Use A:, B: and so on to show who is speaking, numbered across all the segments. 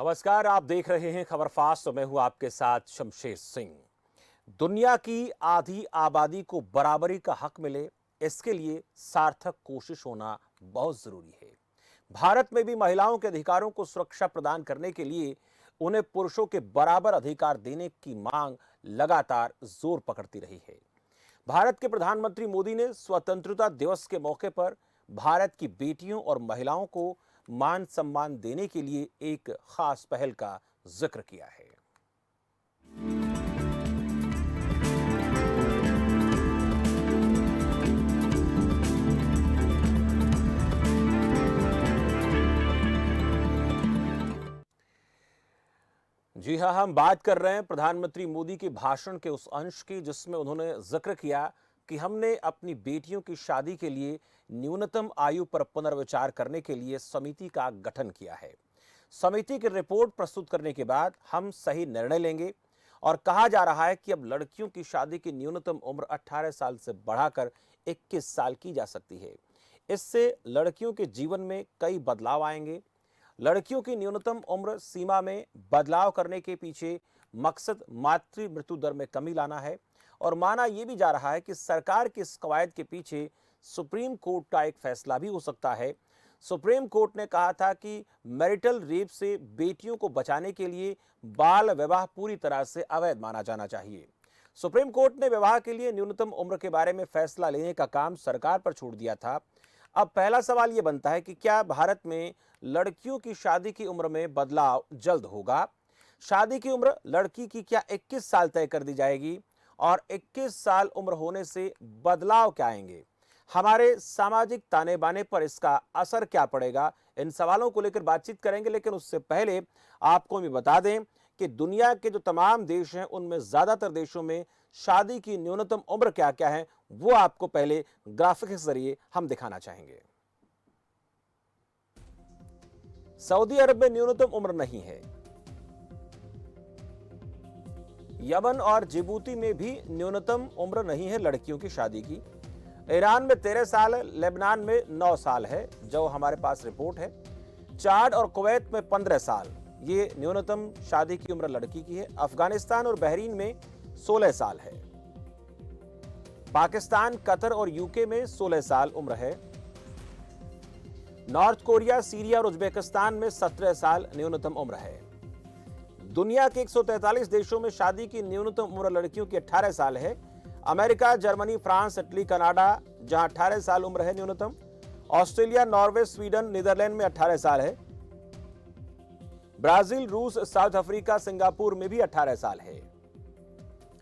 A: नमस्कार, आप देख रहे हैं खबर फास्ट। मैं हूं आपके साथ शमशेर सिंह। दुनिया की आधी आबादी को बराबरी का हक मिले, इसके लिए सार्थक कोशिश होना बहुत जरूरी है। भारत में भी महिलाओं के अधिकारों को सुरक्षा प्रदान करने के लिए उन्हें पुरुषों के बराबर अधिकार देने की मांग लगातार जोर पकड़ती रही है। भारत के प्रधानमंत्री मोदी ने स्वतंत्रता दिवस के मौके पर भारत की बेटियों और महिलाओं को मान सम्मान देने के लिए एक खास पहल का जिक्र किया है। जी हां, हम बात कर रहे हैं प्रधानमंत्री मोदी के भाषण के उस अंश की जिसमें उन्होंने जिक्र किया कि हमने अपनी बेटियों की शादी के लिए न्यूनतम आयु पर पुनर्विचार करने के लिए समिति का गठन किया है। समिति की रिपोर्ट प्रस्तुत करने के बाद हम सही निर्णय लेंगे और कहा जा रहा है कि अब लड़कियों की शादी की न्यूनतम उम्र 18 साल से बढ़ाकर 21 साल की जा सकती है। इससे लड़कियों के जीवन में कई बदलाव आएंगे। लड़कियों की न्यूनतम उम्र सीमा में बदलाव करने के पीछे मकसद मातृ मृत्यु दर में कमी लाना है और माना यह भी जा रहा है कि सरकार की इस कवायद के पीछे सुप्रीम कोर्ट का एक फैसला भी हो सकता है। सुप्रीम कोर्ट ने कहा था कि मैरिटल रेप से बेटियों को बचाने के लिए बाल विवाह पूरी तरह से अवैध माना जाना चाहिए। सुप्रीम कोर्ट ने विवाह के लिए न्यूनतम उम्र के बारे में फैसला लेने का काम सरकार पर छोड़ दिया था। अब पहला सवाल यह बनता है कि क्या भारत में लड़कियों की शादी की उम्र में बदलाव जल्द होगा? शादी की उम्र लड़की की क्या 21 साल तय कर दी जाएगी और 21 साल उम्र होने से बदलाव क्या आएंगे? हमारे सामाजिक ताने बाने पर इसका असर क्या पड़ेगा? इन सवालों को लेकर बातचीत करेंगे, लेकिन उससे पहले आपको भी बता दें कि दुनिया के जो तमाम देश हैं उनमें ज्यादातर देशों में शादी की न्यूनतम उम्र क्या क्या है वो आपको पहले ग्राफिक के जरिए हम दिखाना चाहेंगे। सऊदी अरब में न्यूनतम उम्र नहीं है। यमन और जिबूती में भी न्यूनतम उम्र नहीं है लड़कियों की शादी की। ईरान में 13 साल, लेबनान में 9 साल है जो हमारे पास रिपोर्ट है। चाड और कुवैत में 15 साल ये न्यूनतम शादी की उम्र लड़की की है। अफगानिस्तान और बहरीन में 16 साल है। पाकिस्तान, कतर और यूके में 16 साल उम्र है। नॉर्थ कोरिया, सीरिया और उज्बेकिस्तान में 17 साल न्यूनतम उम्र है। दुनिया के 143 देशों में शादी की न्यूनतम उम्र लड़कियों की 18 साल है। America, Germany, France, Italy, Canada जहां 18 साल उम्र है न्यूनतम। ऑस्ट्रेलिया, नॉर्वे, स्वीडन, नीदरलैंड में 18 साल है। ब्राजील, रूस, साउथ अफ्रीका, सिंगापुर में भी 18 साल है।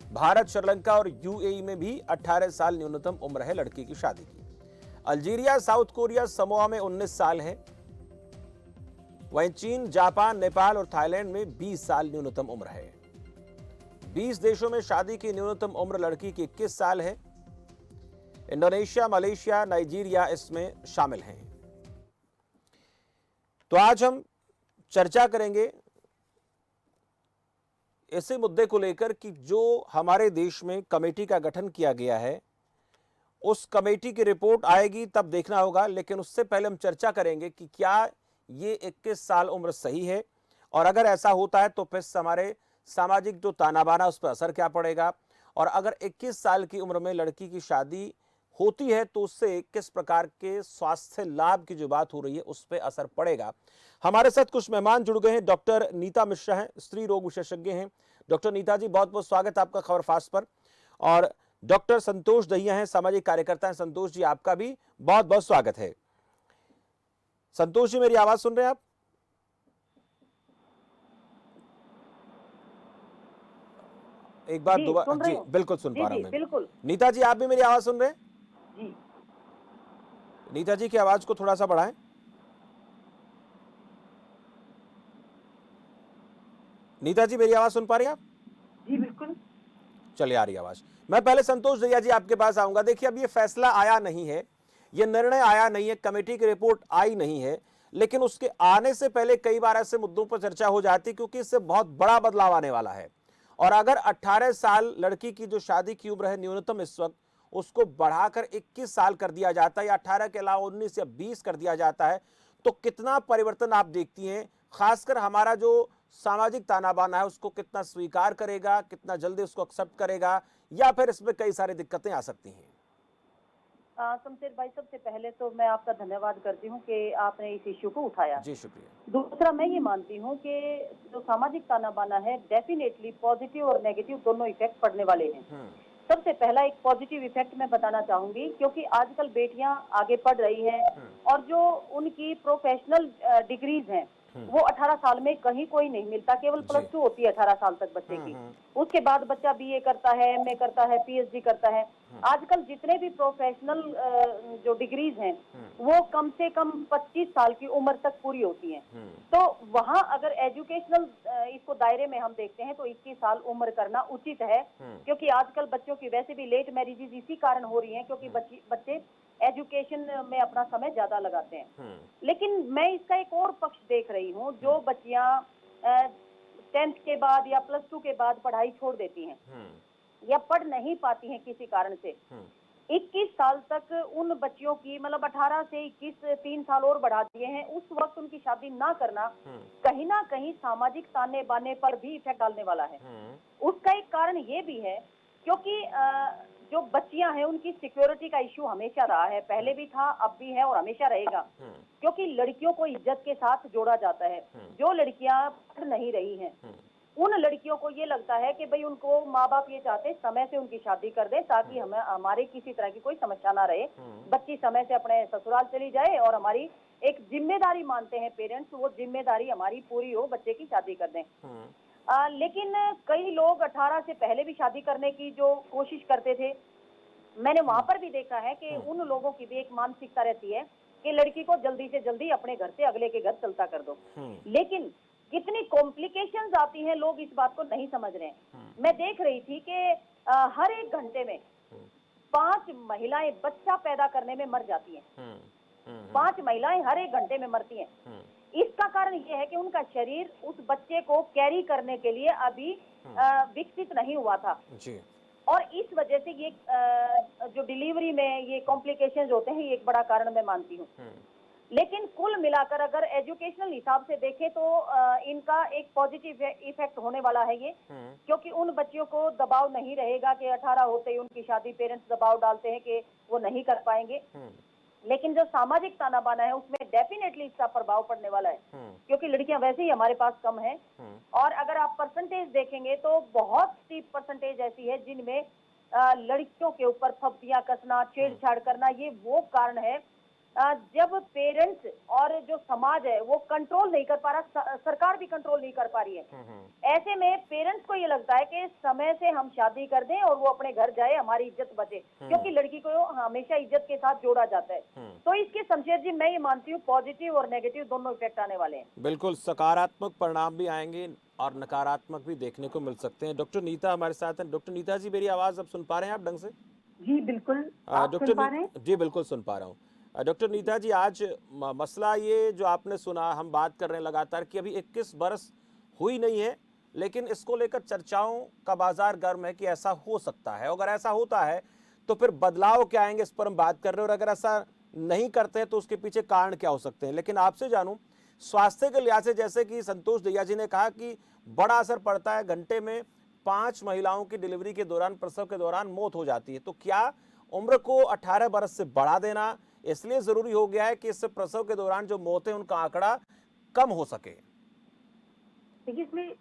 A: भारत, श्रीलंका और यूएई में भी 18 साल न्यूनतम उम्र है लड़की की शादी की। अल्जीरिया, साउथ कोरिया, समोआ में 19 साल है। वहीं चीन, जापान, नेपाल और थाईलैंड में 20 साल न्यूनतम उम्र है। 20 देशों में शादी की न्यूनतम उम्र लड़की की 21 साल है। इंडोनेशिया, मलेशिया, नाइजीरिया इसमें शामिल हैं। तो आज हम चर्चा करेंगे इसी मुद्दे को लेकर कि जो हमारे देश में कमेटी का गठन किया गया है उस कमेटी की रिपोर्ट आएगी तब देखना होगा, लेकिन उससे पहले हम चर्चा करेंगे कि क्या ये 21 साल उम्र सही है और अगर ऐसा होता है तो फिर हमारे सामाजिक जो ताना बाना उस पर असर क्या पड़ेगा और अगर 21 साल की उम्र में लड़की की शादी होती है तो उससे किस प्रकार के स्वास्थ्य लाभ की जो बात हो रही है उस पर असर पड़ेगा। हमारे साथ कुछ मेहमान जुड़ गए हैं। डॉक्टर नीता मिश्रा हैं, स्त्री रोग विशेषज्ञ हैं। डॉक्टर नीता जी, बहुत बहुत स्वागत आपका खबर फास्ट पर। और डॉक्टर संतोष दहिया हैं, सामाजिक कार्यकर्ता हैं। संतोष जी, आपका भी बहुत बहुत स्वागत है। संतोष जी, मेरी आवाज सुन रहे हैं आप? एक बार दोबारा जी, बिल्कुल सुन पा रहा हूं मैं।
B: बिल्कुल।
A: नीता जी, आप भी मेरी आवाज सुन रहे हैं?
B: जी।
A: नीता जी की आवाज को थोड़ा सा बढ़ाएं। नीता जी, मेरी आवाज सुन पा रही हैं आप?
B: जी बिल्कुल।
A: चलिए, आ रही आवाज। मैं पहले संतोष दहिया जी आपके पास आऊंगा। देखिए, अब ये फैसला आया नहीं है, ये निर्णय आया नहीं है, कमेटी की रिपोर्ट आई नहीं है, लेकिन उसके आने से पहले कई बार ऐसे मुद्दों पर चर्चा हो जाती है क्योंकि इससे बहुत बड़ा बदलाव आने वाला है। और अगर 18 साल लड़की की जो शादी की उम्र है न्यूनतम इस वक्त, उसको बढ़ाकर 21 साल कर दिया जाता है या 18 के अलावा 19 या 20 कर दिया जाता है, तो कितना परिवर्तन आप देखती हैं खासकर हमारा जो सामाजिक ताना-बाना है उसको कितना स्वीकार करेगा, कितना जल्दी उसको एक्सेप्ट करेगा, या फिर इसमें कई सारी दिक्कतें आ सकती हैं?
B: शमशेर भाई, सबसे पहले तो मैं आपका धन्यवाद करती हूँ कि आपने इस इश्यू को उठाया।
A: जी, शुक्रिया।
B: दूसरा, मैं ये मानती हूँ कि जो सामाजिक ताना-बाना है, डेफिनेटली पॉजिटिव और नेगेटिव दोनों इफेक्ट पड़ने वाले हैं।
A: हुँ,
B: सबसे पहला एक पॉजिटिव इफेक्ट मैं बताना चाहूंगी, क्योंकि आजकल बेटियां आगे पढ़ रही हैं
A: हुँ,
B: और जो उनकी प्रोफेशनल डिग्रीज हैं
A: हुँ,
B: वो 18 साल में कहीं कोई नहीं मिलता, केवल
A: जी।
B: +2 होती है 18 साल तक बच्चे
A: हुँ,
B: की।
A: हुँ,
B: उसके बाद बच्चा बीए करता है, एमए करता है, पीएचडी करता है।
A: हुँ,
B: आजकल जितने भी प्रोफेशनल जो डिग्रीज हैं
A: हुँ,
B: वो कम से कम 25 साल की उम्र तक पूरी होती हैं।
A: हुँ,
B: तो वहां अगर एजुकेशनल इसको दायरे में हम देखते हैं तो 21 साल उम्र करना उचित है,
A: हुँ,
B: क्योंकि आजकल बच्चों की वैसे भी लेट मैरिजेज इसी कारण हो रही हैं, क्योंकि
A: हुँ,
B: बच्चे एजुकेशन में अपना समय ज्यादा लगाते हैं।
A: हुँ,
B: लेकिन मैं इसका एक और पक्ष देख रही हूँ,
A: हुँ,
B: जो बच्चियां 10th के बाद या +2 के बाद पढ़ाई छोड़ देती हैं
A: हुँ,
B: या पढ़ नहीं पाती हैं किसी कारण से,
A: हुँ,
B: 21 साल तक उन बच्चियों की, मतलब 18 से 21 3 साल और बढ़ा दिए हैं, उस वक्त उनकी शादी ना करना
A: हुँ,
B: कहीं ना कहीं सामाजिक ताने बाने पर भी इफेक्ट डालने वाला है।
A: हुँ,
B: उसका एक कारण ये भी है, क्योंकि जो बच्चियां हैं उनकी सिक्योरिटी का इश्यू हमेशा रहा है, पहले भी था, अब भी है और हमेशा रहेगा।
A: हुँ,
B: क्योंकि लड़कियों को इज्जत के साथ जोड़ा जाता है।
A: हुँ,
B: जो लड़कियां पढ़ नहीं रही हैं
A: हुँ,
B: उन लड़कियों को ये लगता है कि भाई उनको माँ बाप ये चाहते हैं समय से उनकी शादी कर दें, ताकि हमें हमारे किसी तरह की कोई समस्या ना रहे,
A: हुँ,
B: बच्ची समय से अपने ससुराल चली जाए और हमारी एक जिम्मेदारी मानते हैं पेरेंट्स, वो जिम्मेदारी हमारी पूरी हो, बच्चे की शादी कर दें।
A: हुँ,
B: लेकिन कई लोग 18 से पहले भी शादी करने की जो कोशिश करते थे, मैंने वहां
A: हुँ,
B: पर भी देखा है कि
A: हुँ,
B: उन लोगों की भी एक मानसिकता रहती है कि लड़की को जल्दी से जल्दी अपने घर से अगले के घर चलता कर दो।
A: हुँ,
B: लेकिन कितनी कॉम्प्लिकेशंस आती हैं, लोग इस बात को नहीं समझ रहे हैं।
A: हुँ,
B: मैं देख रही थी कि हर एक घंटे में
A: हुँ,
B: 5 महिलाएं बच्चा पैदा करने में मर जाती हैं।
A: हुँ, हुँ,
B: 5 महिलाएं हर एक घंटे में मरती हैं।
A: हुँ,
B: इसका कारण ये है कि उनका शरीर उस बच्चे को कैरी करने के लिए अभी
A: हुँ,
B: विकसित नहीं हुआ था।
A: जी।
B: और इस वजह से ये जो डिलीवरी में ये कॉम्प्लिकेशंस होते हैं, ये एक बड़ा कारण मैं मानती हूँ।
A: हुँ,
B: लेकिन कुल मिलाकर अगर एजुकेशनल हिसाब से देखें तो इनका एक पॉजिटिव इफेक्ट होने वाला है ये,
A: हुँ,
B: क्योंकि उन बच्चियों को दबाव नहीं रहेगा कि 18 होते ही उनकी शादी, पेरेंट्स दबाव डालते हैं कि वो नहीं कर पाएंगे।
A: हुँ,
B: लेकिन जो सामाजिक ताना बाना है उसमें डेफिनेटली इसका प्रभाव पड़ने वाला है,
A: हुँ,
B: क्योंकि लड़कियां वैसे ही हमारे पास कम है।
A: हुँ,
B: और अगर आप परसेंटेज देखेंगे तो बहुत सी परसेंटेज ऐसी है जिनमें लड़कियों के ऊपर फब्तियां कसना,
A: हुँ,
B: छेड़छाड़ करना, ये वो कारण है जब पेरेंट्स और जो समाज है वो कंट्रोल नहीं कर पा रहा, सरकार भी कंट्रोल नहीं कर पा रही है।
A: हुँ, हुँ,
B: ऐसे में पेरेंट्स को ये लगता है कि समय से हम शादी कर दें और वो अपने घर जाए, हमारी इज्जत बचे, क्योंकि लड़की को हमेशा इज्जत के साथ जोड़ा जाता है।
A: हुँ।
B: तो इसके शमशेर जी, मैं ये मानती हूँ पॉजिटिव और नेगेटिव दोनों इफेक्ट आने वाले हैं।
A: बिल्कुल, सकारात्मक परिणाम भी आएँगे और नकारात्मक भी देखने को मिल सकते हैं। डॉक्टर नीता हमारे साथ हैं। डॉक्टर नीता जी, मेरी आवाज़ अब सुन पा रहे हैं आप ढंग से?
B: जी बिल्कुल, आप सुन
A: डॉक्टर
B: पा
A: नी
B: रहे हैं?
A: जी, बिल्कुल सुन पा रहा हूँ। डॉक्टर नीता जी, आज मसला ये जो आपने सुना, हम बात कर रहे हैं लगातार कि अभी 21 बरस हुई नहीं है, लेकिन इसको लेकर चर्चाओं का बाज़ार गर्म है कि ऐसा हो सकता है। अगर ऐसा होता है, तो फिर बदलाव क्या आएँगे, इस पर हम बात कर रहे हैं, और अगर ऐसा नहीं करते हैं, तो उसके पीछे कारण क्या हो सकते हैं? लेकिन आपसे जानूँ, स्वास्थ्य के लिहाज से, जैसे कि संतोष दहिया जी ने कहा कि बड़ा असर पड़ता है, घंटे में 5 महिलाओं की डिलीवरी के दौरान, प्रसव के दौरान मौत हो जाती है। तो क्या उम्र को 18 बरस से बढ़ा देना इसलिए जरूरी हो गया है कि इससे प्रसव के दौरान जो मौतें, उनका आंकड़ा कम हो सके?
B: देखिए, इसमें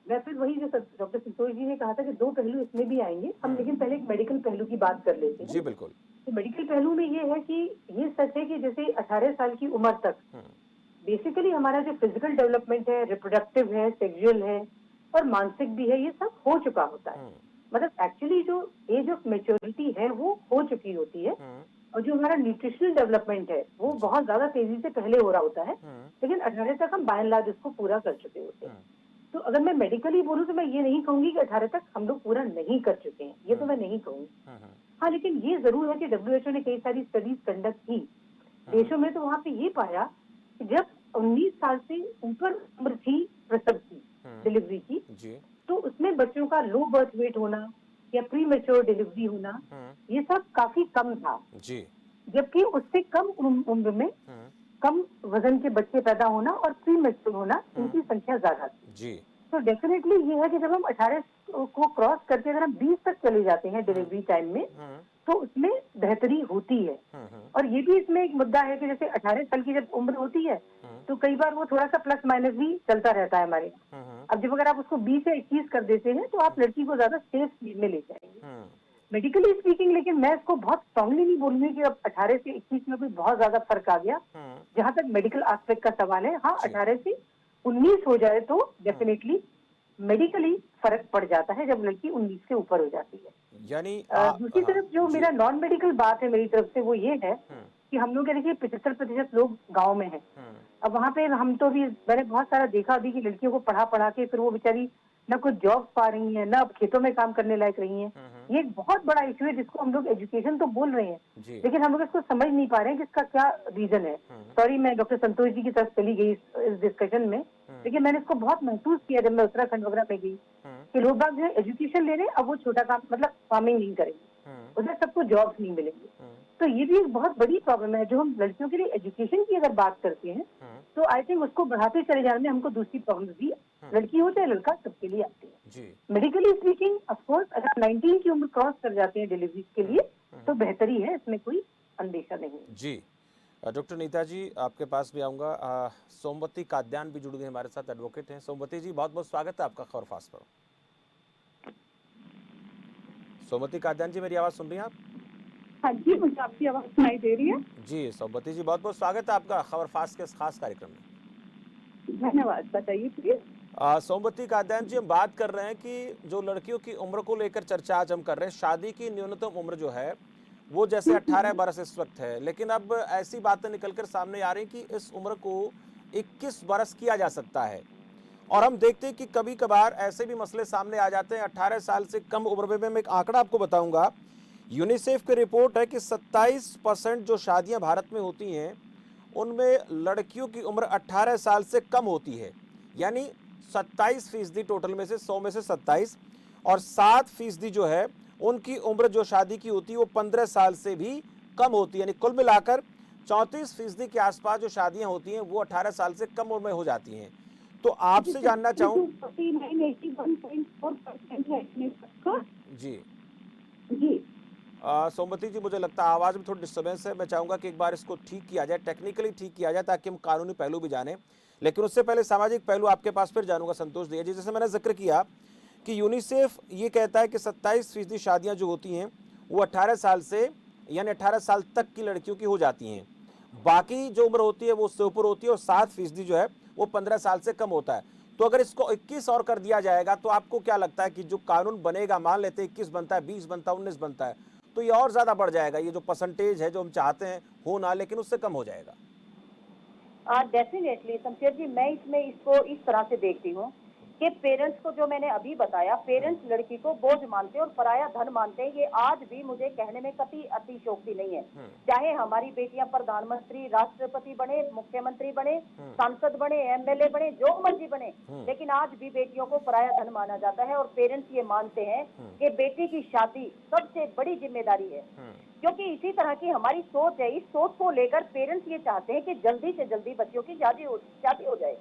B: मैं फिर वही जो डॉक्टर संतोष जी ने कहा था कि दो पहलू इसमें भी आएंगे हम,
A: हम्म,
B: लेकिन पहले एक मेडिकल पहलू की बात कर लेते हैं।
A: जी बिल्कुल।
B: तो मेडिकल पहलू में ये है कि ये सच है कि जैसे 18 साल की उम्र तक
A: हम्म,
B: बेसिकली हमारा जो फिजिकल डेवलपमेंट है, रिप्रोडक्टिव है, सेक्सुअल है और मानसिक भी है, ये सब हो चुका होता है।
A: हम्म,
B: मतलब एक्चुअली जो एज ऑफ मेच्योरिटी है वो हो चुकी होती है।
A: हम्म,
B: और जो हमारा न्यूट्रिशनल डेवलपमेंट है वो
A: जी,
B: बहुत ज्यादा तेजी से पहले हो रहा होता है।
A: हम्म,
B: लेकिन 18 तक हम बाय एंड लार्ज इसको पूरा कर चुके होते हैं।
A: हम्म,
B: तो अगर मैं मेडिकली बोलूँ तो मैं ये नहीं कहूंगी कि 18 तक हम लोग पूरा नहीं कर चुके हैं, ये तो
A: हम्म,
B: मैं नहीं कहूंगी।
A: हम्म,
B: हाँ, लेकिन ये जरूर है कि डब्ल्यूएचओ ने कई सारी स्टडीज कंडक्ट की
A: हम्म,
B: देशों में, तो वहां पे ये पाया कि जब 19 साल से ऊपर उम्र थी प्रसव की, डिलीवरी की,
A: जी,
B: तो उसमें बच्चों का लो बर्थ वेट होना या प्री मेच्योर डिलीवरी होना, ये सब काफी कम था।
A: जी,
B: जबकि उससे कम उम्र में
A: हम्म,
C: कम वजन के बच्चे पैदा होना और प्री मेच्योर होना, इनकी संख्या ज्यादा थी।
A: जी।
C: तो डेफिनेटली ये है कि जब हम 18 को क्रॉस करके अगर हम 20 तक चले जाते हैं डिलीवरी टाइम में, तो उसमें बेहतरी होती है। और ये भी इसमें एक मुद्दा है कि जैसे 18 साल की जब उम्र होती है, तो कई बार वो थोड़ा सा प्लस माइनस भी चलता रहता है हमारे। अब जब अगर आप उसको 20 या 21 कर देते हैं, तो आप लड़की को ज्यादा सेफ स्पीड में ले जाएंगे मेडिकली स्पीकिंग। लेकिन मैं इसको बहुत स्ट्रांगली नहीं बोलूंगी कि अब 18 से 21 में कोई बहुत ज्यादा फर्क आ गया। जहां तक मेडिकल एस्पेक्ट का सवाल है, हाँ, 18 से 19 हो जाए तो डेफिनेटली मेडिकली फर्क पड़ जाता है जब लड़की 19 से ऊपर हो जाती है।
A: यानी
C: दूसरी तरफ जो मेरा नॉन मेडिकल बात है मेरी तरफ से, वो ये है कि हम लोग देखिए 75% लोग गांव में हैं। अब वहाँ पे हम तो भी, मैंने बहुत सारा देखा अभी कि लड़कियों को पढ़ा पढ़ा के फिर वो बेचारी न कुछ जॉब पा रही हैं, न खेतों में काम करने लायक रही हैं। ये एक बहुत बड़ा इशू है जिसको हम लोग एजुकेशन तो बोल रहे हैं, लेकिन हम लोग इसको समझ नहीं पा रहे हैं कि इसका क्या रीजन है। सॉरी, मैं डॉक्टर संतोष जी की तरफ चली गई इस डिस्कशन में, लेकिन मैंने इसको बहुत महसूस किया जब मैं उत्तराखंड वगैरह में गई कि लोग बाग जो है एजुकेशन ले रहे हैं, अब वो छोटा काम मतलब फार्मिंग नहीं करेंगे, उधर सबको जॉब्स नहीं मिलेंगे। तो ये भी एक बहुत बड़ी प्रॉब्लम है। जो हम लड़कियों के लिए एजुकेशन की अगर बात करते हैं, तो आई थिंक उसको बढ़ाते चले जाने में हमको दूसरी प्रॉब्लम भी, लड़की हो चाहे लड़का, सबके लिए आती है। मेडिकली स्पीकिंग ऑफकोर्स अगर 19 की उम्र क्रॉस कर जाते हैं डिलीवरी के लिए, तो बेहतरी है, इसमें कोई अंदेशा नहीं है।
A: जी। डॉक्टर नीता जी, आपके पास भी आऊँगा। सोमवती काद्यान भी जुड़ गए हमारे साथ, एडवोकेट हैं। सोमवती जी, बहुत बहुत स्वागत है आपका खबर फास्ट पर। सोमवती काद्यान जी, मेरी आवाज़ सुन रही हैं आप?
D: हाँ जी, मुझे आपकी आवाज़ सुनाई दे रही है।
A: जी, सोमवती जी, बहुत बहुत स्वागत है आपका खबर फास्ट के इस खास कार्यक्रम में।
D: धन्यवाद, बताइए प्लीज।
A: सोमवती काद्यान जी, हम बात कर रहे हैं कि जो लड़कियों की उम्र को लेकर चर्चा आज हम कर रहे हैं, शादी की न्यूनतम उम्र जो है वो जैसे 18 बरस इस वक्त है, लेकिन अब ऐसी बातें निकलकर सामने आ रही कि इस उम्र को 21 बरस किया जा सकता है। और हम देखते हैं कि कभी कभार ऐसे भी मसले सामने आ जाते हैं 18 साल से कम उम्र में। मैं एक आंकड़ा आपको बताऊंगा, यूनिसेफ की रिपोर्ट है कि 27% जो शादियां भारत में होती हैं उनमें लड़कियों की उम्र 18 साल से कम होती है। यानी 27% टोटल में से 100 में से 27, और 7% जो है उनकी उम्र जो शादी की होती है वो 15 साल से भी कम होती है। यानी कुल मिलाकर 34% के आसपास जो शादियां होती हैं वो 18 साल से कम उम्र में हो जाती हैं। तो आपसे जानना चाहूँ।
D: 49.81% है इसमें सबका।
A: जी
D: जी।
A: सोमवती जी, मुझे लगता है आवाज़ में थोड़ी डिस्टर्बेंस है। मैं चाहूँगा कि एक बार इसको ठीक किया जाए, टेक्निकली ठीक किया जाए, ताकि हम कानूनी पहलू भी जानें। लेकिन उससे पहले सामाजिक पहलू आपके पास फिर जानूंगा संतोष जी। जैसे मैंने जिक्र किया कि यूनिसेफ ये कहता है कि 27% शादियाँ जो होती हैं वो 18 साल से, यानी 18 साल तक की लड़कियों की हो जाती हैं। बाकी जो उम्र होती है वो उससे ऊपर होती है, और 7% जो है वो 15 साल से कम होता है। तो अगर इसको 21 और कर दिया जाएगा तो आपको क्या लगता है कि जो कानून बनेगा, मान लेते हैं 21 बनता है, 20 बनता है, 19 बनता है, तो ये और ज्यादा बढ़ जाएगा? ये जो परसेंटेज है जो हम चाहते हैं हो ना, लेकिन उससे कम हो जाएगा।
B: डेफिनेटली शमशेर जी, मैं इसमें इसको इस तरह से देखती हूँ कि पेरेंट्स को, जो मैंने अभी बताया, पेरेंट्स लड़की को बोझ मानते हैं और पराया धन मानते हैं। ये आज भी मुझे कहने में कभी अतिशयोक्ति नहीं है। चाहे हमारी बेटियां प्रधानमंत्री, राष्ट्रपति बने, मुख्यमंत्री बने, सांसद बने, एमएलए बने, जो मर्जी बने, लेकिन आज भी बेटियों को पराया धन माना जाता है। और पेरेंट्स ये मानते हैं कि बेटी की शादी सबसे बड़ी जिम्मेदारी है, क्योंकि इसी तरह की हमारी सोच है। इस सोच को लेकर पेरेंट्स ये चाहते हैं कि जल्दी से जल्दी बच्चों की शादी हो जाए,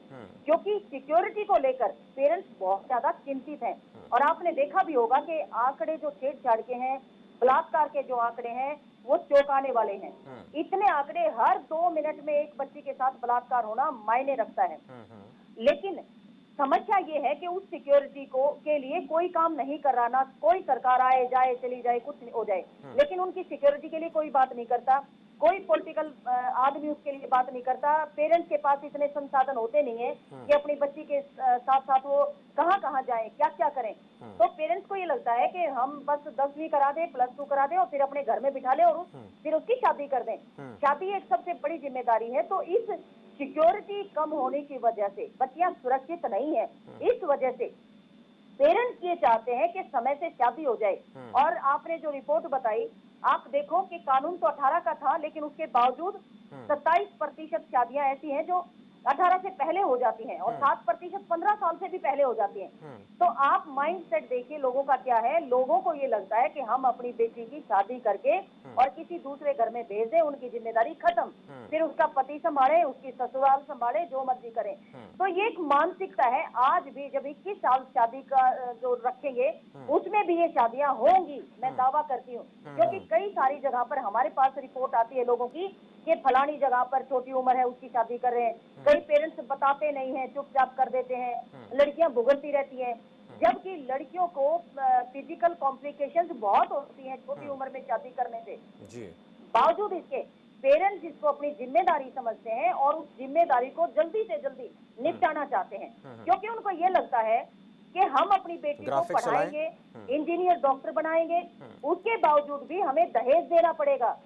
B: क्योंकि सिक्योरिटी को लेकर पेरेंट्स बहुत ज्यादा चिंतित हैं। और आपने देखा भी होगा कि आंकड़े जो छेड़छाड़ के हैं, बलात्कार के जो आंकड़े हैं, वो चौंकाने वाले हैं। इतने आंकड़े, हर 2 मिनट में एक बच्ची के साथ बलात्कार होना मायने रखता है। लेकिन समस्या ये है कि उस सिक्योरिटी को के लिए कोई काम नहीं कर रहा, ना कोई सरकार आए जाए चली जाए कुछ हो जाए, लेकिन उनकी सिक्योरिटी के लिए कोई बात नहीं करता। कोई पॉलिटिकल आदमी उसके लिए बात नहीं करता। पेरेंट्स के पास इतने संसाधन होते नहीं है कि अपनी बच्ची के साथ साथ वो कहाँ कहाँ जाएं, क्या क्या करें। तो पेरेंट्स को ये लगता है कि हम बस 10वीं करा दें, +2 करा दें और फिर अपने घर में बिठा लें और फिर उसकी शादी कर दें। शादी एक सबसे बड़ी जिम्मेदारी है। तो इस सिक्योरिटी कम होने की वजह से बच्चियां सुरक्षित नहीं है। इस वजह से पेरेंट्स ये चाहते हैं कि समय से शादी हो जाए। और आपने जो रिपोर्ट बताई, आप देखो कि कानून तो 18 का था, लेकिन उसके बावजूद 27% शादियां ऐसी हैं जो 18 से पहले हो जाती हैं और 7% 15 साल से भी पहले हो जाती हैं। तो आप माइंड सेट देखिए लोगों का क्या है। लोगों को ये लगता है कि हम अपनी बेटी की शादी करके और किसी दूसरे घर में भेज दें, उनकी जिम्मेदारी खत्म, फिर उसका पति संभाले, उसकी ससुराल संभाले, जो मर्जी करें। तो ये एक मानसिकता है। आज भी जब 21 साल शादी का जो रखेंगे उसमें भी ये शादियां होंगी, मैं दावा करती हूँ। क्योंकि कई सारी जगह पर हमारे पास रिपोर्ट आती है लोगों की कि फलानी जगह पर छोटी उम्र है उसकी शादी कर रहे हैं। कई पेरेंट्स बताते नहीं हैं, चुपचाप कर देते हैं, लड़कियां भुगतती रहती हैं। जबकि लड़कियों को फिजिकल कॉम्प्लिकेशंस बहुत होती हैं छोटी उम्र में शादी करने से।
A: जी।
B: बावजूद इसके पेरेंट्स इसको अपनी जिम्मेदारी समझते हैं और उस जिम्मेदारी को जल्दी से जल्दी निपटाना चाहते हैं, क्योंकि उनको ये लगता है कि हम अपनी बेटी को
A: ग्राफिक्स चलाएं।
B: पढ़ाएंगे, इंजीनियर, डॉक्टर बनाएंगे, उसके बावजूद भी हमें दहेज देना पड़ेगा।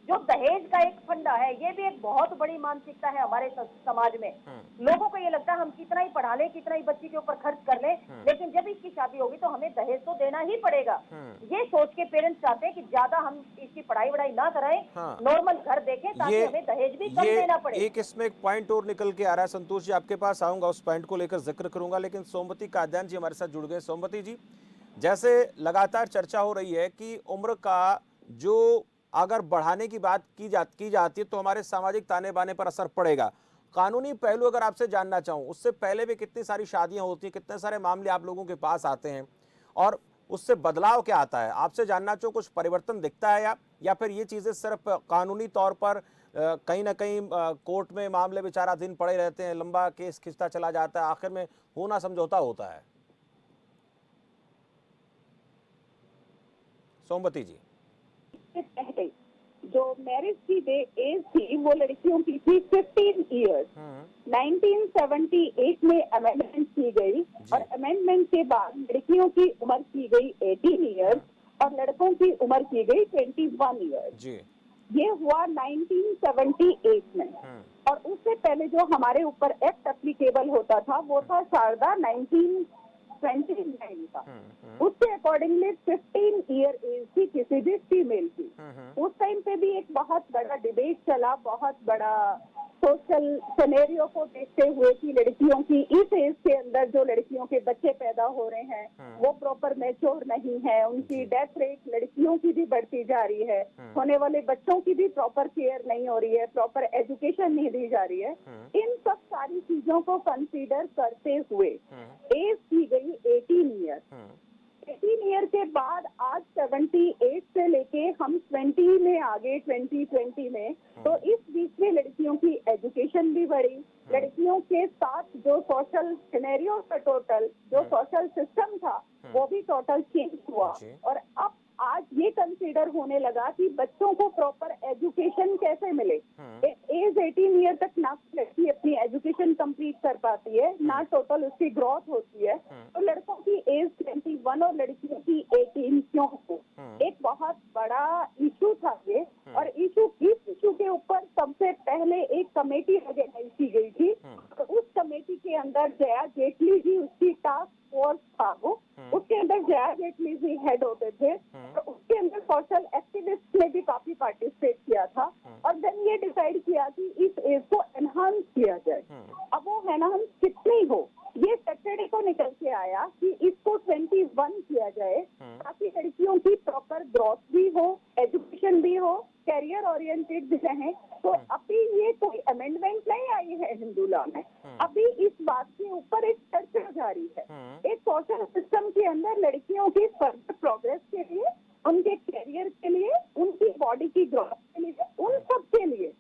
B: जो दहेज का एक फंडा है, ये भी एक बहुत बड़ी मानसिकता है हमारे समाज में। लोगों को ये लगता है हम कितना ही पढ़ा लें, कितना ही बच्ची के ऊपर खर्च कर लें, लेकिन जब इसकी शादी होगी तो हमें दहेज तो देना ही पड़ेगा। ये सोच के पेरेंट्स चाहते हैं कि ज्यादा हम इसकी पढ़ाई वढ़ाई ना कराएं, नॉर्मल घर देखें ताकि हमें दहेज भी कम देना पड़े।
A: एक इसमें एक पॉइंट और निकल के आ रहा है। संतोष जी, आपके पास आऊंगा, उस पॉइंट को लेकर जिक्र करूंगा, लेकिन सोमवती कादयान जी हमारे साथ जुड़ गए। सोमवती जी, जैसे लगातार चर्चा हो रही है कि उम्र का जो अगर बढ़ाने की बात की जाती है तो हमारे सामाजिक ताने बाने पर असर पड़ेगा। कानूनी पहलू अगर आपसे जानना चाहूं, उससे पहले भी कितनी सारी शादियां होती हैं, कितने सारे मामले आप लोगों के पास आते हैं और उससे बदलाव क्या आता है? आपसे जानना चाहूं, कुछ परिवर्तन दिखता है या फिर ये चीजें सिर्फ कानूनी तौर पर कहीं ना कहीं कोर्ट में मामले विचाराधीन पड़े रहते हैं, लंबा केस खिंचता चला जाता है, आखिर में होना समझौता होता है? सोमवती जी।
D: पहले जो मैरिज की एज थी वो लड़कियों की थी 15 इयर्स। 1978 में अमेंडमेंट की गई और अमेंडमेंट के बाद लड़कियों की उम्र की गई 18 इयर्स और लड़कों की उम्र की गई 21 इयर्स। ये हुआ 1978 में। और उससे पहले जो हमारे ऊपर एक्ट एप्लीकेबल होता था वो था शारदा 1929 का। उसके अकॉर्डिंगली 15 ईयर एज थी किसी भी फीमेल की। उस टाइम पे भी एक बहुत बड़ा डिबेट चला, बहुत बड़ा सोशल सिनेरियो को देखते हुए कि लड़कियों की इस एज के अंदर जो लड़कियों के बच्चे पैदा हो रहे हैं वो प्रॉपर मैच्योर नहीं है, उनकी डेथ रेट लड़कियों की भी बढ़ती जा रही है, होने वाले बच्चों की भी प्रॉपर केयर नहीं हो रही है, प्रॉपर एजुकेशन नहीं दी जा रही है। इन सब सारी चीजों को कंसीडर करते हुए एज की गई 18 ईयर। 18 ईयर के बाद आज 78 से लेके हम 20 में आ गए, 2020 में। तो इस बीच में लड़कियों की एजुकेशन भी बढ़ी, लड़कियों के साथ जो सोशल सिनेरियो था, टोटल जो सोशल सिस्टम था वो भी टोटल चेंज हुआ। और अब आज ये कंसीडर होने लगा कि बच्चों को प्रॉपर एजुकेशन कैसे मिले। एज 18 ईयर तक ना लड़की अपनी एजुकेशन कंप्लीट कर पाती है, ना टोटल उसकी ग्रोथ होती है। तो लड़कों की एज 21 और लड़कियों की 18 क्यों हो? एक बहुत बड़ा इशू था ये। और इस इशू के ऊपर सबसे पहले एक कमेटी ऑर्गेनाइज की गई थी। तो उस कमेटी के अंदर जया जेटली जी, उसकी टास्क फोर्स था वो, उसके अंदर जया जेटली जी हेड होते थे। तो उसके अंदर सोशल एक्टिविस्ट ने भी काफी पार्टिसिपेट किया था। और देन ये डिसाइड किया कि इस एज को एनहांस किया जाए। अब वो एनहांस कितनी हो, ये सैटरडे को निकल के आया कि इसको 21 किया जाए ताकि लड़कियों की प्रॉपर ग्रोथ भी हो, एजुकेशन भी हो, कैरियर ओरिएंटेड भी रहें। तो अभी ये कोई अमेंडमेंट नहीं आई है हिंदू लॉ में, अभी इस बात के ऊपर एक चर्चा जारी है। एक सोशल सिस्टम के अंदर लड़कियों की फर्दर प्रोग्रेस के लिए, उनके कैरियर के लिए, उनकी बॉडी की ग्रोथ के लिए, उन सब के लिए,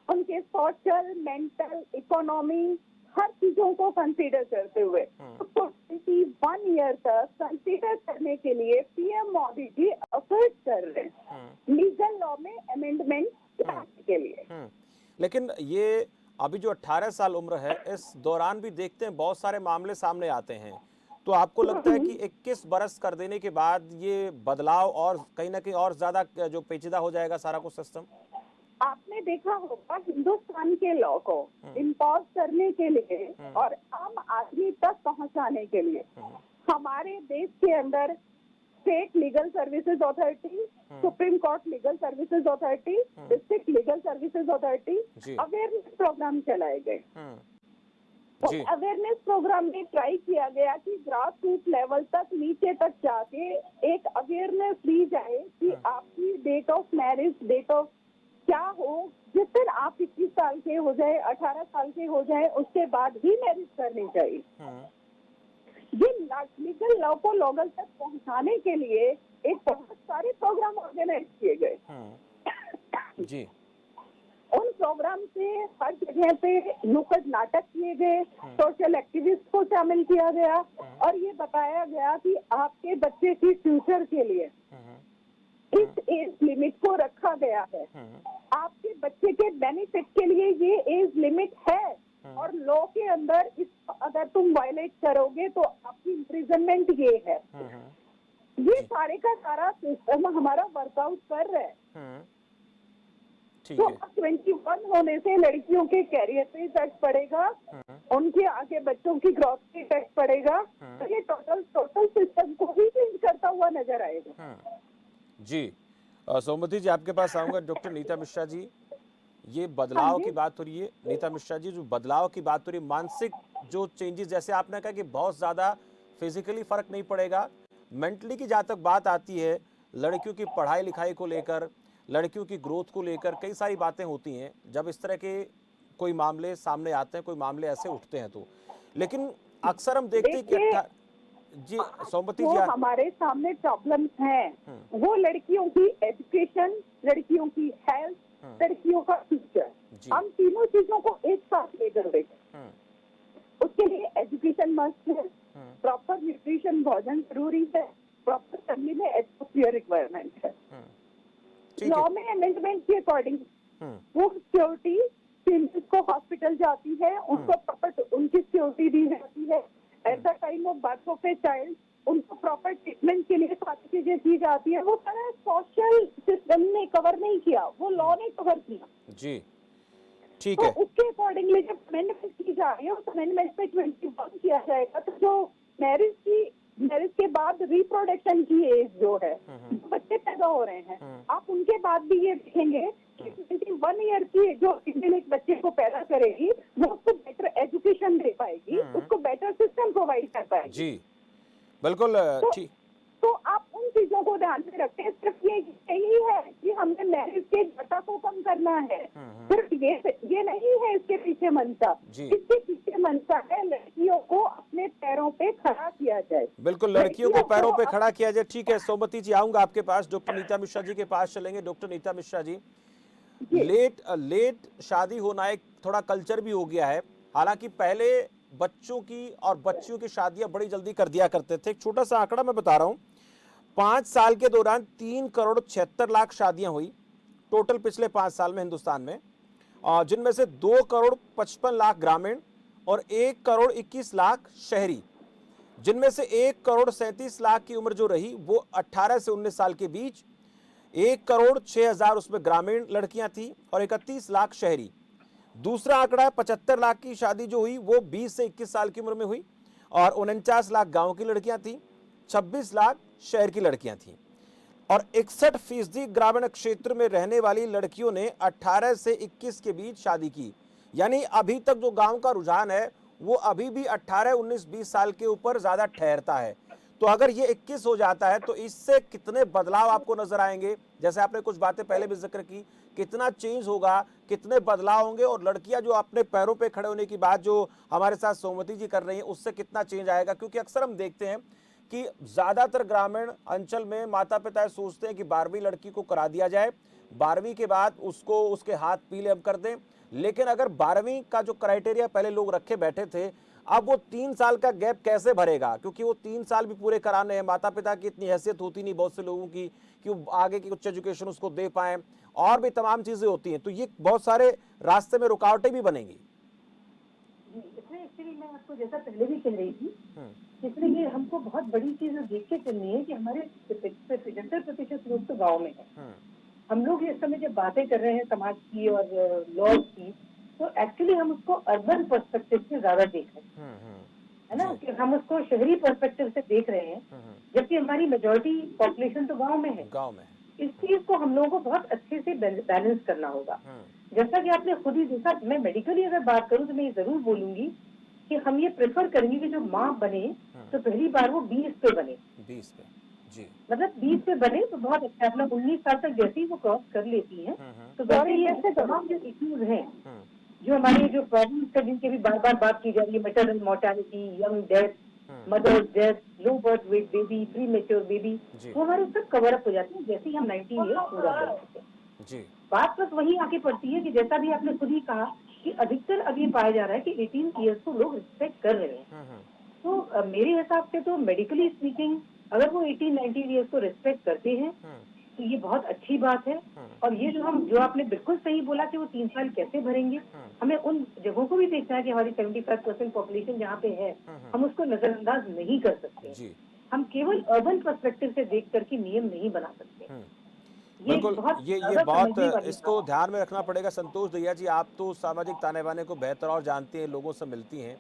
D: उनके सोशल, मेंटल, इकोनॉमी, हर चीजों को कंसीडर करते हुए तो 21 ईयर तक कंसीडर करने के लिए पीएम मोदी जी एफर्ट कर रहे हैं लीगल लॉ में अमेंडमेंट लाने के लिए।
A: लेकिन ये अभी जो 18 साल उम्र है, इस दौरान भी देखते हैं बहुत सारे मामले सामने आते हैं। तो आपको लगता है कि 21 बरस कर देने के बाद ये बदलाव और कहीं ना कहीं और ज्यादा जो पेचीदा हो जाएगा सारा कुछ सिस्टम?
D: आपने देखा होगा हिंदुस्तान के लॉ को इम्पोज करने के लिए और आम आदमी तक पहुंचाने के लिए हमारे देश के अंदर state legal services authority, supreme court legal services authority, district legal services authority awareness programme चलाए गए।
A: जी।
D: अवेयरनेस प्रोग्राम में ट्राई किया गया कि ग्रास रूट लेवल तक नीचे तक जाके एक अवेयरनेस दी जाए कि आपकी date of marriage, date of क्या हो, जिस दिन आप 21 साल के हो जाए, 18 साल के हो जाए, उसके बाद ही मैरिज करनी चाहिए। ये लीगल लॉ को लोगों तक पहुंचाने के लिए एक बहुत सारे प्रोग्राम ऑर्गेनाइज किए गए।
A: जी।
D: उन प्रोग्राम से हर जगह पे नुक्कड़ नाटक किए गए, सोशल एक्टिविस्ट को शामिल किया गया और ये बताया गया कि आपके बच्चे की फ्यूचर के लिए इस एज लिमिट को रखा गया है। आपके बच्चे के बेनिफिट के लिए ये एज लिमिट है और लॉ के अंदर इसको अगर तुम वायलेट करोगे तो आपकी इम्प्रिजनमेंट ये है। ये सारे का सारा सिस्टम हमारा वर्कआउट कर रहा है।
A: ठीक
D: तो
A: है।
D: 21 होने से लड़कियों के कैरियर पे इफेक्ट पड़ेगा, उनके आगे बच्चों की ग्रोथ पे इफेक्ट पड़ेगा, तो ये टोटल सिस्टम को ही चेंज करता हुआ नजर आएगा।
A: जी। सौमति जी, आपके पास आऊंगा। डॉक्टर नीता मिश्रा जी, ये बदलाव की बात हो रही है। नीता मिश्रा जी, जो बदलाव की बात हो रही है, मानसिक जो चेंजेस, जैसे आपने कहा कि बहुत ज्यादा फिजिकली फर्क नहीं पड़ेगा, मेंटली की जहाँ तक बात आती है, लड़कियों की पढ़ाई लिखाई को लेकर, लड़कियों की ग्रोथ को लेकर कई सारी बातें होती हैं जब इस तरह के कोई मामले सामने आते हैं, कोई मामले ऐसे उठते हैं तो। लेकिन अक्सर हम देखते हैं कि जी सौमति जी,
D: जो हमारे सामने प्रॉब्लम्स हैं वो लड़कियों की एजुकेशन, लड़कियों की हेल्थ, लड़कियों का फ्यूचर, हम तीनों चीजों को एक साथ लेकर देखें। उसके लिए एजुकेशन मस्ट है, प्रॉपर न्यूट्रिशन भोजन जरूरी है, प्रॉपर फैमिली में एटमॉस्फेयर रिक्वायरमेंट है। लॉ में अमेंडमेंट के अकॉर्डिंग वो सिक्योरिटी फीमेल्स को हॉस्पिटल जाती है, उनको प्रॉपर उनकी सिक्योरिटी दी जाती है। At the time of birth of a child उनको प्रॉपर ट्रीटमेंट के लिए सारी चीजें दी जाती है। वो सारा सोशल सिस्टम ने कवर नहीं किया, वो लॉ ने कवर किया।
A: जी, ठीक
D: तो
A: है।
D: उसके अकॉर्डिंगली जब अमेंडमेंट की जा रही है, उस अमेंडमेंट में 21 किया जाएगा, तो जो मैरिज के बाद रिप्रोडक्शन की एज जो है, बच्चे पैदा हो रहे हैं, आप उनके बाद भी ये देखेंगे कि 21 ईयर की जो फीमेल एक बच्चे को पैदा करेगी, वो उसको बेटर एजुकेशन दे पाएगी, उसको बेटर सिस्टम प्रोवाइड कर पाएगी।
A: जी बिल्कुल ठीक।
D: तो आप उन चीजों को ध्यान में रखें। सिर्फ ये यही है कि हमने मैरिज के घटा को कम करना है, सिर्फ ये नहीं है इसके पीछे मंशा। इसके पीछे मंशा है लड़कियों को अपने पैरों पे खड़ा किया जाए।
A: बिल्कुल, लड़कियों को पैरों पे खड़ा किया जाए। ठीक है सौमति जी, आऊंगा आपके पास। डॉक्टर नीता मिश्रा जी के पास चलेंगे। डॉक्टर नीता मिश्रा जी, लेट शादी होना एक थोड़ा कल्चर भी हो गया है। हालांकि पहले बच्चों की और बच्चियों की शादियां बड़ी जल्दी कर दिया करते थे। एक छोटा सा आंकड़ा मैं बता रहा हूं, 5 साल के दौरान 3 करोड़ 76 लाख शादियां हुई टोटल पिछले 5 साल में हिंदुस्तान में, जिनमें से 2 करोड़ 55 लाख ग्रामीण और 1 करोड़ 21 लाख शहरी, जिनमें से 1 करोड़ 37 लाख की उम्र जो रही वो 18 से 19 साल के बीच, 1 करोड़ 6 हजार उसमें ग्रामीण लड़कियां थी और 31 लाख शहरी। दूसरा आंकड़ा है 75 लाख की शादी जो हुई वो 20 से 21 साल की उम्र में हुई और 49 लाख गांव की लड़कियां थी, 26 लाख शहर की लड़कियां थी और 61% ग्रामीण क्षेत्र में रहने वाली लड़कियों ने 18 से 21 के बीच शादी की। यानी अभी तक जो गांव का रुझान है वो अभी भी 18, 19, 20 साल के ऊपर ज्यादा ठहरता है। तो अगर ये 21 हो जाता है तो इससे कितने बदलाव आपको नजर आएंगे? जैसे आपने कुछ बातें पहले भी जिक्र की, कितना चेंज होगा, कितने बदलाव होंगे और लड़कियां जो अपने पैरों पे खड़े होने की बात जो हमारे साथ सौमति जी कर रही हैं उससे कितना चेंज आएगा? क्योंकि अक्सर हम देखते हैं कि ज्यादातर ग्रामीण अंचल में माता पिता सोचते हैं कि 12वीं लड़की को करा दिया जाए, 12वीं के बाद उसको उसके हाथ पीले अब कर दें। लेकिन अगर 12वीं का जो क्राइटेरिया पहले लोग रखे बैठे थे, अब वो 3 साल का गैप कैसे भरेगा? क्योंकि वो 3 साल भी पूरे कराने हैं। माता पिता की इतनी हैसियत होती नहीं बहुत से लोगों की कि वो आगे की कुछ एजुकेशन उसको दे पाए, और भी तमाम चीजें होती हैं। तो ये बहुत सारे रास्ते में रुकावटें भी बनेंगी।
C: इसमें एक्चुअली मैं आपको जैसा पहले भी कह रही थी, इसलिए ये हमको बहुत बड़ी चीज देख के चलनी है कि हमारे 75% लोग तो गाँव में है। हम लोग इस समय जब बातें कर रहे हैं समाज की और लॉ की, तो एक्चुअली हम उसको अर्बन पर्सपेक्टिव से ज्यादा देख रहे हैं, है ना, कि हम उसको शहरी पर्सपेक्टिव से देख रहे हैं, जबकि हमारी मेजॉरिटी पॉपुलेशन तो गांव में है। इस चीज को हम लोगों को बहुत अच्छे से बैलेंस करना होगा। जैसा कि आपने खुद ही देखा, मैं मेडिकली अगर बात करूं तो मैं ये जरूर बोलूंगी कि हम ये प्रेफर करेंगे कि जो माँ बने तो पहली बार वो 20 पे बने,
A: 20 पे, जी।
C: मतलब 20 पे बने तो बहुत अच्छा है। मतलब 19 साल तक जैसे ही वो क्रॉस कर लेती हैं तो वैसे ये तमाम जो इश्यूज हैं, जो हमारे जो प्रॉब्लम्स है जिनकी भी बार बार बात की जा रही है, maternal mortality, young death, mothers death, low birth weight baby, premature baby, वो हमारे सब कवर अप हो जाते हैं जैसे ही हम 19 ईयर्स पूरा कर लेते हैं।
A: जी।
C: बात बस वही आके पड़ती है कि जैसा भी आपने खुद ही कहा कि अधिकतर अब ये पाया जा रहा है कि 18 ईयर्स को लोग रिस्पेक्ट कर रहे हैं। तो मेरे हिसाब से तो मेडिकली स्पीकिंग अगर वो 18-19 ईयर्स को रिस्पेक्ट करते हैं तो ये बहुत अच्छी बात है। और ये जो आपने बिल्कुल सही बोला कि वो 3 साल कैसे भरेंगे, हमें उन जगहों को भी देखना है कि हमारी 75% पॉपुलेशन जहाँ पे है हम उसको नजरअंदाज नहीं कर सकते। हम केवल अर्बन पर्सपेक्टिव से देख करके नियम नहीं बना सकते।
A: बिल्कुल, ये बहुत
C: समझने वाली
A: इसको ध्यान में रखना पड़ेगा। संतोष दहिया जी, आप तो सामाजिक ताने-बाने को बेहतर और जानती हैं, लोगों से मिलती हैं।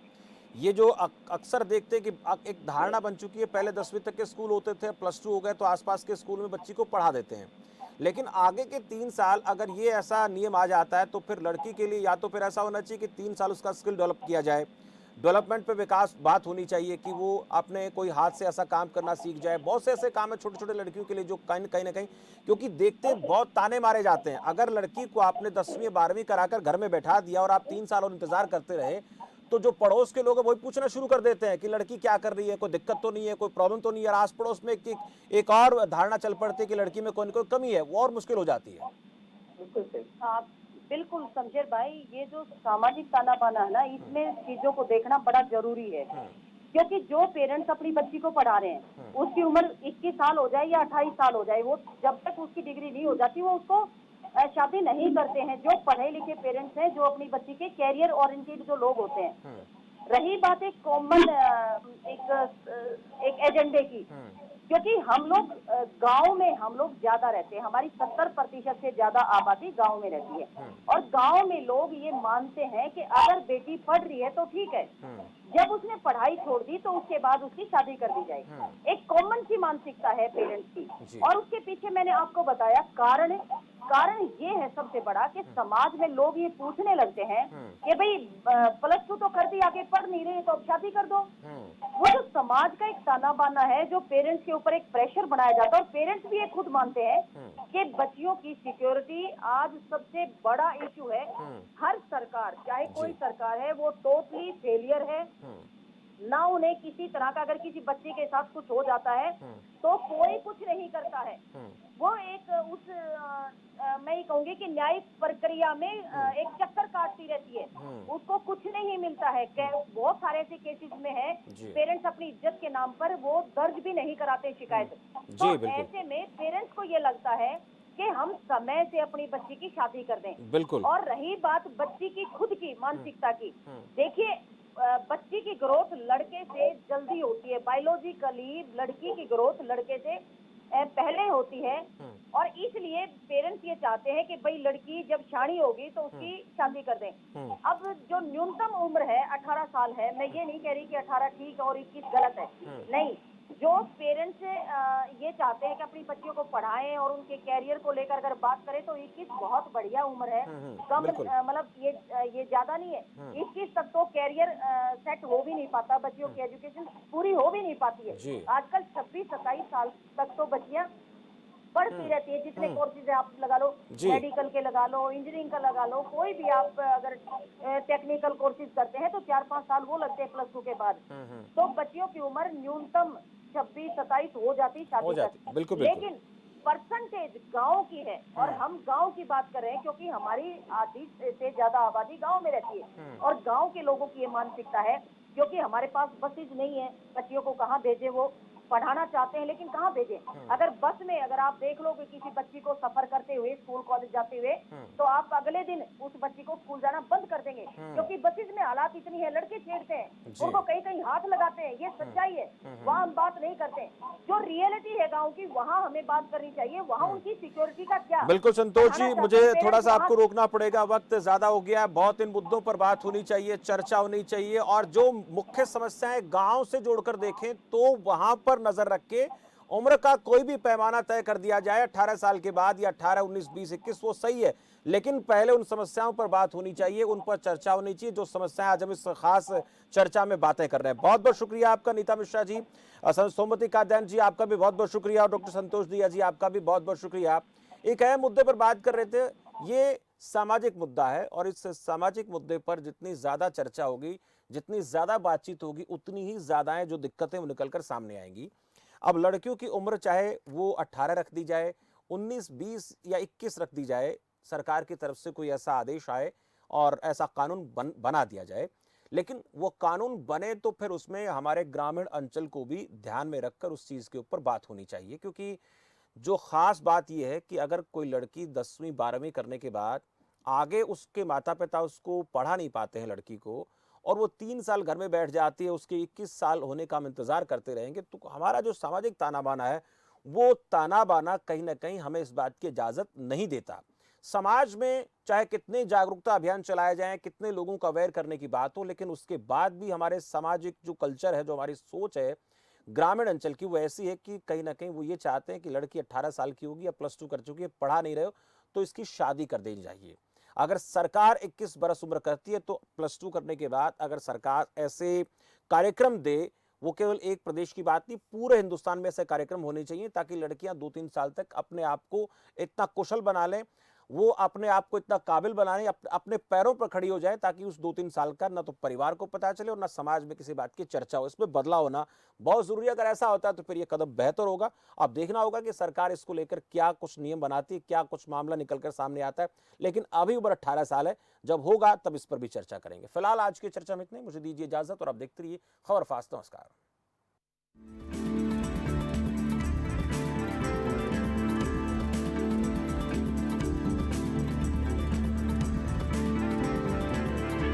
A: ये जो अक्सर देखते हैं कि एक धारणा बन चुकी है, पहले 10वीं तक के स्कूल होते थे, प्लस 2 हो गए तो आसपास के स्कूल में बच्ची को पढ़ा देते हैं। लेकिन आगे के 3 साल अगर ये ऐसा नियम आ जाता है तो फिर लड़की के लिए या तो फिर ऐसा होना चाहिए कि 3 साल उसका स्किल डेवलप किया जाए, डेवलपमेंट पे विकास बात होनी चाहिए कि वो अपने कोई हाथ से ऐसा काम करना सीख जाए। बहुत से ऐसे काम है छोटे-छोटे लड़कियों के लिए जो कहीं न कहीं, क्योंकि देखते बहुत ताने मारे जाते हैं। अगर लड़की को आपने 10वीं 12वीं कराकर घर में बैठा दिया और आप 3 साल और इंतज़ार करते रहे, तो जो पड़ोस के लोग हैं वही पूछना शुरू कर देते हैं कि लड़की क्या कर रही है, कोई दिक्कत तो नहीं है, कोई प्रॉब्लम तो नहीं है। और आस पड़ोस में एक और धारणा चल पड़ती है कि लड़की में कोई न कोई कमी है, वो और मुश्किल हो जाती है।
B: बिल्कुल सही। आप बिल्कुल शमशेर भाई, ये जो सामाजिक ताना बाना है ना, इसमें चीजों को देखना बड़ा जरूरी है। क्योंकि जो पेरेंट्स अपनी बच्ची को पढ़ा रहे हैं उसकी उम्र 21 साल हो जाए या 28 साल हो जाए, वो जब तक उसकी डिग्री नहीं हो जाती वो उसको शादी नहीं करते हैं। जो पढ़े लिखे पेरेंट्स हैं, जो अपनी बच्ची के कैरियर ओरिएंटेड जो लोग होते हैं। रही बात एक कॉमन एक एजेंडे की, क्योंकि हम लोग गांव में हम लोग ज्यादा रहते हैं, हमारी 70% से ज्यादा आबादी गांव में रहती है। और गांव में लोग ये मानते हैं कि अगर बेटी पढ़ रही है तो ठीक है, जब उसने पढ़ाई छोड़ दी तो उसके बाद उसकी शादी कर दी जाएगी। एक कॉमन सी मानसिकता है पेरेंट्स की। और उसके पीछे मैंने आपको बताया कारण ये है सबसे बड़ा कि समाज में लोग ये पूछने लगते हैं कि भाई +2 तो कर दी, आगे पढ़ नहीं रही तो अब शादी कर दो। वो जो समाज का एक ताना बाना है, जो पेरेंट्स के ऊपर एक प्रेशर बनाया जाता है, और पेरेंट्स भी ये खुद मानते हैं कि बच्चियों की सिक्योरिटी आज सबसे बड़ा इशू है। हर सरकार, चाहे कोई सरकार है, वो टोटली फेलियर है। ना उन्हें किसी तरह का, अगर किसी बच्चे के साथ कुछ हो जाता है तो कोई कुछ नहीं करता है। वो एक मैं ये कहूंगी कि न्यायिक प्रक्रिया में एक चक्कर काटती रहती है, उसको कुछ नहीं मिलता है। बहुत सारे ऐसे केसेस में है पेरेंट्स अपनी इज्जत के नाम पर वो दर्ज भी नहीं कराते शिकायत। तो ऐसे में पेरेंट्स को ये लगता है कि हम समय से अपनी बच्ची की शादी कर दें।
A: बिल्कुल।
B: और रही बात बच्ची की खुद की मानसिकता की, देखिए बच्ची की ग्रोथ लड़के से जल्दी होती है। बायोलॉजिकली लड़की की ग्रोथ लड़के से पहले होती है। और इसलिए पेरेंट्स ये चाहते हैं कि भाई लड़की जब शादी होगी तो उसकी शादी कर दें। अब जो न्यूनतम उम्र है 18 साल है। मैं ये नहीं कह रही कि 18 ठीक और 21 गलत है, नहीं। जो पेरेंट्स ये चाहते हैं कि अपनी बच्चियों को पढ़ाएं और उनके कैरियर को लेकर अगर बात करें तो 21 बहुत बढ़िया उम्र है। कम मतलब ये ज्यादा नहीं है। 21 तक तो कैरियर सेट हो भी नहीं पाता, बच्चियों की एजुकेशन पूरी हो भी नहीं पाती है। आजकल 26-27 साल तक तो बच्चियां पढ़ती रहती है। जितने कोर्सेज आप लगा लो, मेडिकल के लगा लो, इंजीनियरिंग का लगा लो, कोई भी आप अगर टेक्निकल कोर्सेज करते हैं तो 4-5 साल वो लगते हैं +2 के बाद। तो बच्चियों की उम्र न्यूनतम 26-27 हो जाती शादी तक।
A: बिल्कुल।
B: लेकिन परसेंटेज गांव की है, और हम गांव की बात कर रहे हैं क्योंकि हमारी आधी से ज्यादा आबादी गांव में रहती है। और गांव के लोगों की ये मानसिकता है, क्योंकि हमारे पास बसेज नहीं है, बच्चियों को कहाँ भेजे, वो पढ़ाना चाहते हैं लेकिन कहाँ भेजें। अगर बस में अगर आप देख लो कि किसी बच्ची को सफर करते हुए स्कूल कॉलेज जाते हुए, तो आप अगले दिन उस बच्ची को स्कूल जाना बंद कर देंगे, क्योंकि बसेज में हालात इतनी है, लड़के छेड़ते हैं, उनको कहीं कहीं हाथ लगाते हैं। ये सच्चाई है, वहाँ हम बात नहीं करते। जो रियलिटी है गाँव की, वहाँ हमें बात करनी चाहिए। वहाँ उनकी सिक्योरिटी का क्या।
A: बिल्कुल संतोष जी, मुझे थोड़ा सा आपको रोकना पड़ेगा, वक्त ज्यादा हो गया है। बहुत इन मुद्दों पर बात होनी चाहिए, चर्चा होनी चाहिए, और जो मुख्य समस्याएं गाँव से जोड़कर देखें तो वहां पर नजर रख के उम्र का कोई भी पैमाना तय कर दिया जाए 18 साल के बाद या 18, 19, 20, 21 वो सही है, लेकिन पहले उन समस्याओं पर बात होनी चाहिए, उन पर चर्चा होनी चाहिए जो समस्याएं आज हम इस खास चर्चा में बातें कर रहे हैं। बहुत बहुत शुक्रिया आपका नीता मिश्रा जी, सोमवती कात्यायन जी आपका भी बहुत बहुत शुक्रिया, और डॉक्टर संतोष दिया जी आपका भी बहुत बहुत शुक्रिया। एक अहम मुद्दे पर बात कर रहे थे, ये सामाजिक मुद्दा है और इस सामाजिक मुद्दे पर जितनी ज्यादा चर्चा होगी, जितनी ज्यादा बातचीत होगी, उतनी ही ज्यादा जो दिक्कतें वो निकलकर सामने आएंगी। अब लड़कियों की उम्र चाहे वो 18 रख दी जाए, 19, 20 या 21 रख दी जाए, सरकार की तरफ से कोई ऐसा आदेश आए और ऐसा कानून बना दिया जाए, लेकिन वो कानून बने तो फिर उसमें हमारे ग्रामीण अंचल को भी ध्यान में रखकर उस चीज के ऊपर बात होनी चाहिए। क्योंकि जो खास बात यह है कि अगर कोई लड़की 10वीं 12वीं करने के बाद आगे उसके माता पिता उसको पढ़ा नहीं पाते हैं लड़की को, और वो 3 साल घर में बैठ जाती है, उसके 21 साल होने का हम इंतजार करते रहेंगे, तो हमारा जो सामाजिक ताना बाना है वो ताना बाना कहीं ना कहीं हमें इस बात की इजाजत नहीं देता। समाज में चाहे कितने जागरूकता अभियान चलाए जाएं, कितने लोगों को अवेयर करने की बात हो, लेकिन उसके बाद भी हमारे सामाजिक जो कल्चर है, जो हमारी सोच है ग्रामीण अंचल की, वो ऐसी है कि कहीं ना कहीं वो ये चाहते हैं कि लड़की 18 साल की होगी या +2 कर चुकी है, पढ़ा नहीं रहे हो तो इसकी शादी कर देनी चाहिए। अगर सरकार 21 बरस उम्र करती है तो +2 करने के बाद अगर सरकार ऐसे कार्यक्रम दे, वो केवल एक प्रदेश की बात नहीं, पूरे हिंदुस्तान में ऐसे कार्यक्रम होने चाहिए ताकि लड़कियां 2-3 साल तक अपने आप को इतना कुशल बना लें, वो अपने आप को इतना काबिल बना लें, अपने पैरों पर खड़ी हो जाए, ताकि उस 2-3 साल का ना तो परिवार को पता चले और ना समाज में किसी बात की चर्चा हो। इसमें बदलाव होना बहुत जरूरी है। अगर ऐसा होता है तो फिर ये कदम बेहतर होगा। अब देखना होगा कि सरकार इसको लेकर क्या कुछ नियम बनाती है, क्या कुछ मामला निकलकर सामने आता है, लेकिन अभी उम्र 18 साल है, जब होगा तब इस पर भी चर्चा करेंगे। फिलहाल आज की चर्चा में इतने, मुझे दीजिए इजाजत और आप देखते रहिए खबर फास्ट। नमस्कार।